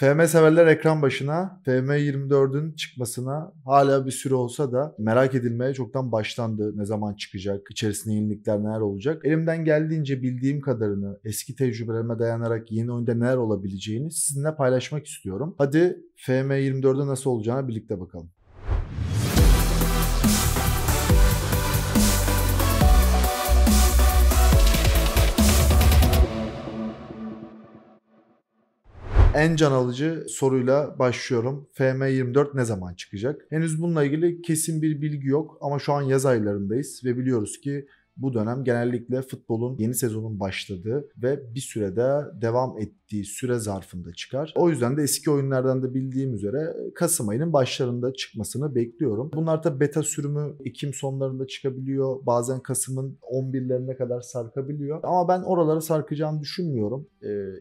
FM severler ekran başına. FM24'ün çıkmasına hala bir süre olsa da merak edilmeye çoktan başlandı. Ne zaman çıkacak? İçerisinde yenilikler neler olacak? Elimden geldiğince bildiğim kadarını, eski tecrübelerime dayanarak yeni oyunda neler olabileceğini sizinle paylaşmak istiyorum. Hadi FM24'de nasıl olacağına birlikte bakalım. En can alıcı soruyla başlıyorum. FM24 ne zaman çıkacak? Henüz bununla ilgili kesin bir bilgi yok ama şu an yaz aylarındayız ve biliyoruz ki bu dönem genellikle futbolun yeni sezonun başladığı ve bir sürede devam ettiği süre zarfında çıkar. O yüzden de eski oyunlardan da bildiğim üzere Kasım ayının başlarında çıkmasını bekliyorum. Bunlar da beta sürümü Ekim sonlarında çıkabiliyor. Bazen Kasım'ın 11'lerine kadar sarkabiliyor. Ama ben oralara sarkacağını düşünmüyorum.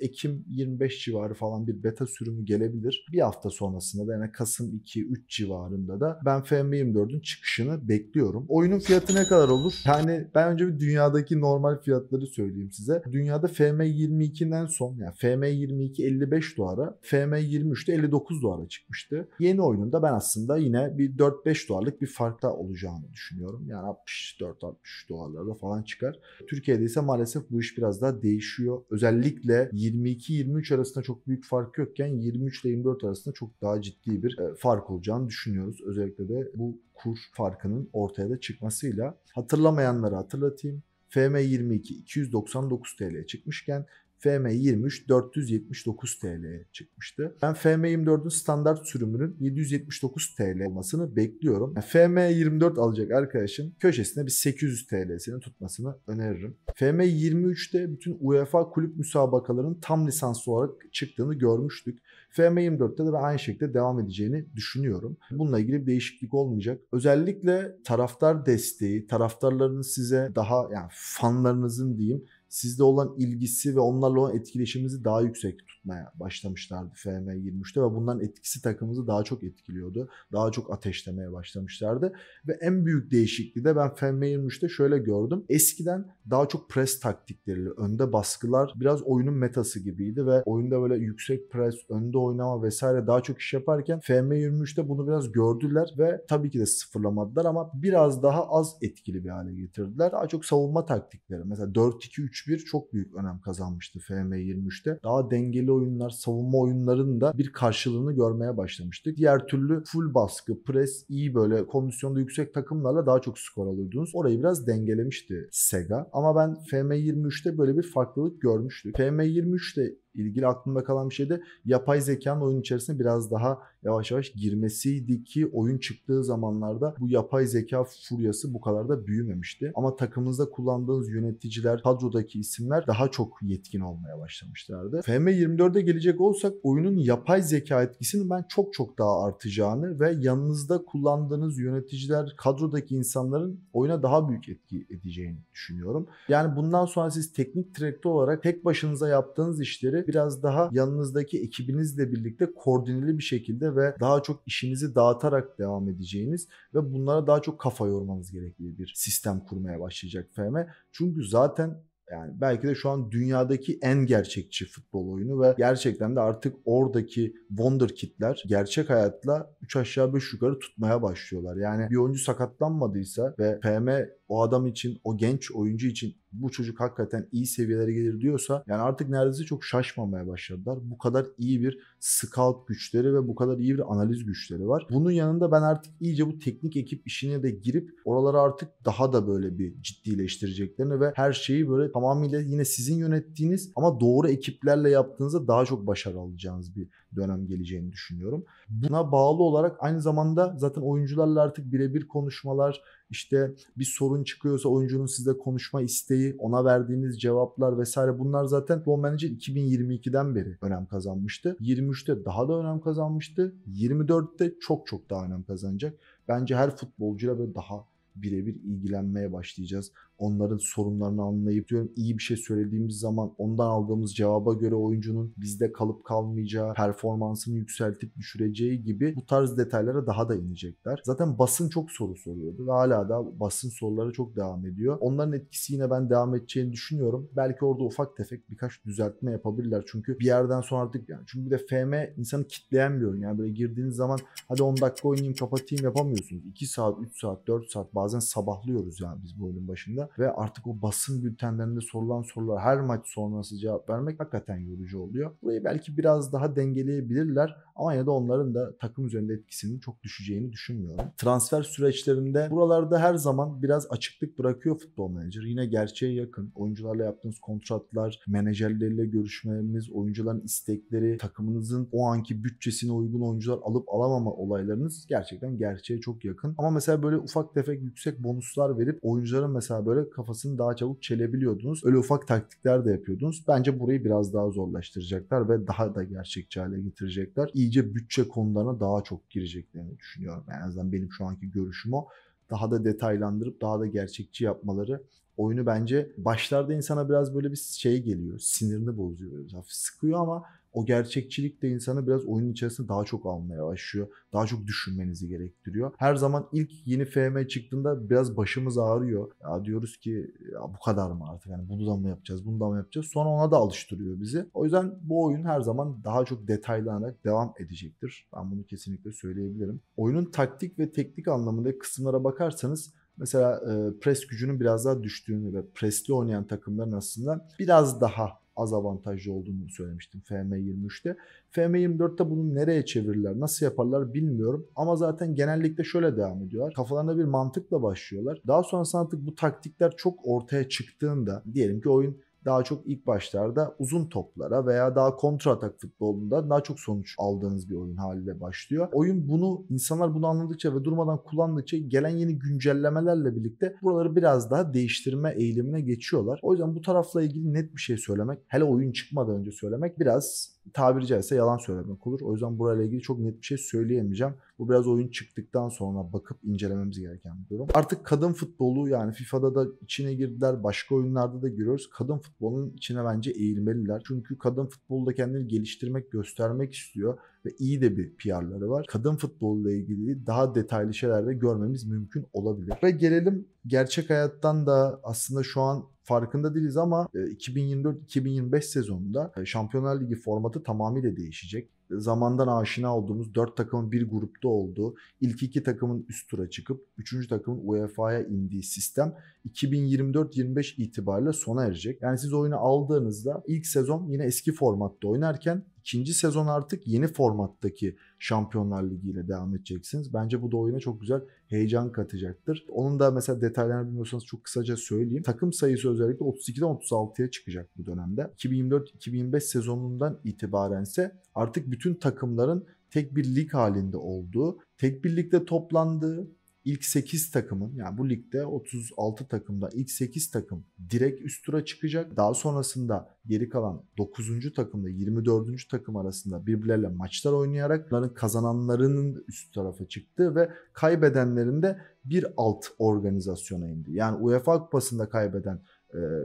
Ekim 25 civarı falan bir beta sürümü gelebilir. Bir hafta sonrasında da yani Kasım 2-3 civarında da ben FM24'ün çıkışını bekliyorum. Oyunun fiyatı ne kadar olur? Yani ben önce bir dünyadaki normal fiyatları söyleyeyim size. Dünyada FM22'den son yani FM22 $55, FM23'te $59 çıkmıştı. Yeni oyununda ben aslında yine bir $4-5'lık bir farkta olacağını düşünüyorum. Yani $64-$63 falan çıkar. Türkiye'de ise maalesef bu iş biraz daha değişiyor. Özellikle 22-23 arasında çok büyük fark yokken 23 ile 24 arasında çok daha ciddi bir fark olacağını düşünüyoruz. Özellikle de bu kur farkının ortaya da çıkmasıyla. Hatırlamayanları hatırlatayım. FM22 299 TL'ye çıkmışken FM23 479 TL'ye çıkmıştı. Ben FM24'ün standart sürümünün 779 TL olmasını bekliyorum. Yani FM24 alacak arkadaşın köşesine bir 800 TL'sini tutmasını öneririm. FM23'te bütün UEFA kulüp müsabakalarının tam lisanslı olarak çıktığını görmüştük. FM24'te de ben aynı şekilde devam edeceğini düşünüyorum. Bununla ilgili bir değişiklik olmayacak. Özellikle taraftar desteği, taraftarların size daha yani fanlarınızın diyeyim sizde olan ilgisi ve onlarla olan etkileşimimizi daha yüksek tutmaya başlamışlardı FM23'te ve bunların etkisi takımımızı daha çok etkiliyordu. Daha çok ateşlemeye başlamışlardı. Ve en büyük değişikliği de ben FM23'te şöyle gördüm. Eskiden daha çok pres taktikleriyle önde baskılar biraz oyunun metası gibiydi ve oyunda böyle yüksek pres, önde oynama vesaire daha çok iş yaparken FM23'te bunu biraz gördüler ve tabii ki de sıfırlamadılar ama biraz daha az etkili bir hale getirdiler. Daha çok savunma taktikleri. Mesela 4-2-3-1 çok büyük önem kazanmıştı FM23'te. Daha dengeli oyunlar, savunma oyunlarının da bir karşılığını görmeye başlamıştık. Diğer türlü full baskı, pres, iyi böyle kondisyonda yüksek takımlarla daha çok skor alıyordunuz. Orayı biraz dengelemişti Sega. Ama ben FM23'te böyle bir farklılık görmüştük. FM23'te ilgili aklımda kalan bir şey de yapay zekanın oyun içerisine biraz daha yavaş yavaş girmesiydi ki oyun çıktığı zamanlarda bu yapay zeka furyası bu kadar da büyümemişti. Ama takımınızda kullandığınız yöneticiler, kadrodaki isimler daha çok yetkin olmaya başlamışlardı. FM24'e gelecek olsak oyunun yapay zeka etkisinin ben çok daha artacağını ve yanınızda kullandığınız yöneticiler, kadrodaki insanların oyuna daha büyük etki edeceğini düşünüyorum. Yani bundan sonra siz teknik direktör olarak tek başınıza yaptığınız işleri biraz daha yanınızdaki ekibinizle birlikte koordineli bir şekilde ve daha çok işinizi dağıtarak devam edeceğiniz ve bunlara daha çok kafa yormanız gerektiği bir sistem kurmaya başlayacak FM. Çünkü zaten yani belki de şu an dünyadaki en gerçekçi futbol oyunu ve gerçekten de artık oradaki wonderkidler gerçek hayatla 3 aşağı 5 yukarı tutmaya başlıyorlar. Yani bir oyuncu sakatlanmadıysa ve FM o adam için, o genç oyuncu için bu çocuk hakikaten iyi seviyelere gelir diyorsa yani artık neredeyse çok şaşmamaya başladılar. Bu kadar iyi bir scout güçleri ve bu kadar iyi bir analiz güçleri var. Bunun yanında ben artık iyice bu teknik ekip işine de girip oraları artık daha da böyle bir ciddileştireceklerini ve her şeyi böyle tamamıyla yine sizin yönettiğiniz ama doğru ekiplerle yaptığınızda daha çok başarı alacağınız bir dönem geleceğini düşünüyorum. Buna bağlı olarak aynı zamanda zaten oyuncularla artık birebir konuşmalar, işte bir sorun çıkıyorsa oyuncunun sizle konuşma isteği, ona verdiğiniz cevaplar vesaire bunlar zaten Football Manager 2022'den beri önem kazanmıştı. 23'te daha da önem kazanmıştı. 24'te çok daha önem kazanacak. Bence her futbolcuyla böyle daha birebir ilgilenmeye başlayacağız. onların sorunlarını anlayıp diyorum iyi bir şey söylediğimiz zaman ondan aldığımız cevaba göre oyuncunun bizde kalıp kalmayacağı, performansını yükseltip düşüreceği gibi bu tarz detaylara daha da inecekler. Zaten basın çok soru soruyordu ve hala da basın soruları çok devam ediyor. Onların etkisi yine ben devam edeceğini düşünüyorum. Belki orada ufak tefek birkaç düzeltme yapabilirler. Çünkü bir yerden sonra artık yani çünkü bir de FM insanı kitleyen bir oyun. Yani böyle girdiğiniz zaman hadi 10 dakika oynayayım kapatayım yapamıyorsunuz. 2 saat, 3 saat, 4 saat bazen sabahlıyoruz yani biz bu oyunun başında. Ve artık o basın bültenlerinde sorulan sorular her maç sonrası cevap vermek hakikaten yorucu oluyor. Burayı belki biraz daha dengeleyebilirler ama yine de onların da takım üzerinde etkisinin çok düşeceğini düşünmüyorum. Transfer süreçlerinde buralarda her zaman biraz açıklık bırakıyor Futbol Manager. Yine gerçeğe yakın. Oyuncularla yaptığınız kontratlar, menajerleriyle görüşmemiz, oyuncuların istekleri, takımınızın o anki bütçesine uygun oyuncular alıp alamama olaylarınız gerçekten gerçeğe çok yakın. Ama mesela böyle ufak tefek yüksek bonuslar verip oyuncuların mesela böyle kafasını daha çabuk çelebiliyordunuz. Öyle ufak taktikler de yapıyordunuz. Bence burayı biraz daha zorlaştıracaklar ve daha da gerçekçi hale getirecekler. İyice bütçe konularına daha çok gireceklerini düşünüyorum. En azından benim şu anki görüşüm o. Daha da detaylandırıp daha da gerçekçi yapmaları oyunu bence başlarda insana biraz böyle bir şey geliyor. Sinirini bozuyor. Böyle hafif sıkıyor ama o gerçekçilik de insanı biraz oyunun içerisinde daha çok almaya başlıyor. Daha çok düşünmenizi gerektiriyor. Her zaman ilk yeni FM çıktığında biraz başımız ağrıyor. Ya diyoruz ki ya bu kadar mı artık? Yani bunu da mı yapacağız? Bunu da mı yapacağız? Sonra ona da alıştırıyor bizi. O yüzden bu oyun her zaman daha çok detaylanarak devam edecektir. Ben bunu kesinlikle söyleyebilirim. Oyunun taktik ve teknik anlamında kısımlara bakarsanız mesela pres gücünün biraz daha düştüğünü ve presli oynayan takımların aslında biraz daha az avantajlı olduğunu söylemiştim FM23'te. FM24'te bunu nereye çevirirler, nasıl yaparlar bilmiyorum. Ama zaten genellikle şöyle devam ediyorlar. Kafalarında bir mantıkla başlıyorlar. Daha sonrasında artık bu taktikler çok ortaya çıktığında diyelim ki oyun daha çok ilk başlarda uzun toplara veya daha kontra atak futbolunda daha çok sonuç aldığınız bir oyun haliyle başlıyor. Oyun bunu insanlar bunu anladıkça ve durmadan kullandıkça gelen yeni güncellemelerle birlikte buraları biraz daha değiştirme eğilimine geçiyorlar. O yüzden bu tarafla ilgili net bir şey söylemek, hele oyun çıkmadan önce söylemek biraz tabiri caizse yalan söylemek olur. O yüzden burayla ilgili çok net bir şey söyleyemeyeceğim. Bu biraz oyun çıktıktan sonra bakıp incelememiz gereken bir durum. Artık kadın futbolu yani FIFA'da da içine girdiler. Başka oyunlarda da görüyoruz. Kadın futbolunun içine bence eğilmeliler. Çünkü kadın futbolu da kendini geliştirmek, göstermek istiyor. Ve iyi de bir PR'ları var. Kadın futboluyla ilgili daha detaylı şeyler de görmemiz mümkün olabilir. Ve gelelim gerçek hayattan da aslında şu an farkında değiliz ama 2024-2025 sezonunda Şampiyonlar Ligi formatı tamamıyla değişecek. Zamandan aşina olduğumuz 4 takımın bir grupta olduğu, ilk 2 takımın üst tura çıkıp 3. takımın UEFA'ya indiği sistem 2024-25 itibariyle sona erecek. Yani siz oyunu aldığınızda ilk sezon yine eski formatta oynarken ikinci sezon artık yeni formattaki Şampiyonlar Ligi ile devam edeceksiniz. Bence bu da oyuna çok güzel heyecan katacaktır. Onun da mesela detaylarını bilmiyorsanız çok kısaca söyleyeyim. Takım sayısı özellikle 32'den 36'ya çıkacak bu dönemde. 2024-2025 sezonundan itibarense artık bütün takımların tek bir lig halinde olduğu, tek bir ligde toplandığı, İlk 8 takımın yani bu ligde 36 takımda ilk 8 takım direkt üst tura çıkacak. Daha sonrasında geri kalan 9. takımla 24. takım arasında birbirleriyle maçlar oynayarak bunların kazananlarının üst tarafa çıktığı ve kaybedenlerin de bir alt organizasyona indi. Yani UEFA Kupası'nda kaybeden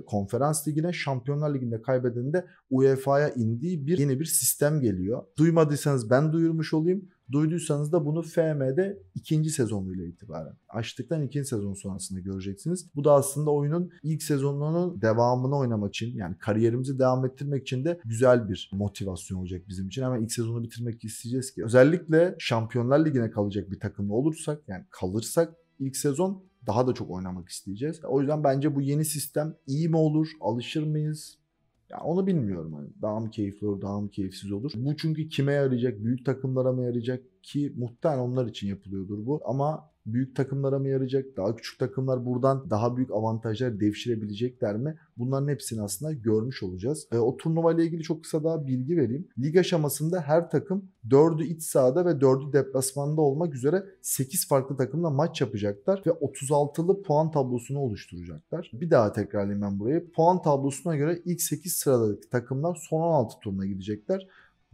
Konferans Ligi'ne, Şampiyonlar Ligi'nde kaybeden de UEFA'ya indiği yeni bir sistem geliyor. Duymadıysanız ben duyurmuş olayım. Duyduysanız da bunu FM'de ikinci sezonuyla itibaren açtıktan ikinci sezon sonrasında göreceksiniz. Bu da aslında oyunun ilk sezonunun devamını oynamak için yani kariyerimizi devam ettirmek için de güzel bir motivasyon olacak bizim için. Hemen ilk sezonu bitirmek isteyeceğiz ki özellikle Şampiyonlar Ligi'ne kalacak bir takımlı olursak yani kalırsak ilk sezon daha da çok oynamak isteyeceğiz. O yüzden bence bu yeni sistem iyi mi olur? Alışır mıyız? Ya onu bilmiyorum. Hani daha mı keyifli olur, daha mı keyifsiz olur? Bu çünkü kime yarayacak? Büyük takımlara mı yarayacak? Ki muhtemelen onlar için yapılıyordur bu. Ama büyük takımlara mı yarayacak? Daha küçük takımlar buradan daha büyük avantajlar devşirebilecekler mi? Bunların hepsini aslında görmüş olacağız. O turnuva ile ilgili çok kısa daha bilgi vereyim. Lig aşamasında her takım 4'ü iç sahada ve 4'ü deplasmanda olmak üzere 8 farklı takımla maç yapacaklar ve 36'lı puan tablosunu oluşturacaklar. Bir daha tekrarlayayım ben burayı. Puan tablosuna göre ilk 8 sıradaki takımlar son 16 turuna gidecekler.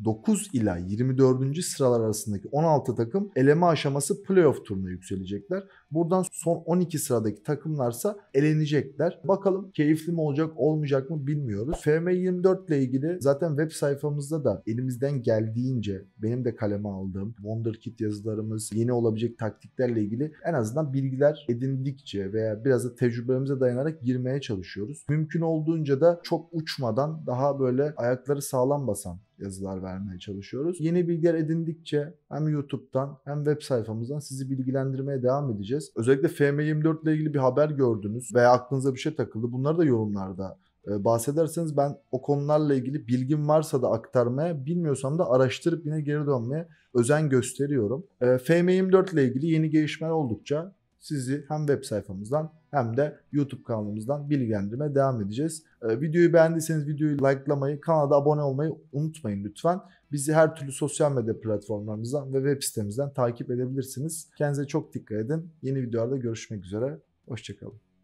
9 ila 24. sıralar arasındaki 16 takım eleme aşaması playoff turuna yükselecekler. Buradan son 12 sıradaki takımlarsa elenecekler. Bakalım keyifli mi olacak olmayacak mı bilmiyoruz. FM24 ile ilgili zaten web sayfamızda da elimizden geldiğince benim de kaleme aldığım Wonderkid yazılarımız, yeni olabilecek taktiklerle ilgili en azından bilgiler edindikçe veya biraz da tecrübelerimize dayanarak girmeye çalışıyoruz. Mümkün olduğunca da çok uçmadan daha böyle ayakları sağlam basan yazılar vermeye çalışıyoruz. Yeni bilgiler edindikçe hem YouTube'dan hem web sayfamızdan sizi bilgilendirmeye devam edeceğiz. Özellikle FM24 ile ilgili bir haber gördünüz veya aklınıza bir şey takıldı. Bunları da yorumlarda bahsederseniz ben o konularla ilgili bilgim varsa da aktarmaya, bilmiyorsam da araştırıp yine geri dönmeye özen gösteriyorum. FM24 ile ilgili yeni gelişmeler oldukça sizi hem web sayfamızdan hem de YouTube kanalımızdan bilgilendirmeye devam edeceğiz. Videoyu beğendiyseniz videoyu likelamayı, kanala da abone olmayı unutmayın lütfen. Bizi her türlü sosyal medya platformlarımızdan ve web sitemizden takip edebilirsiniz. Kendinize çok dikkat edin. Yeni videolarda görüşmek üzere. Hoşçakalın.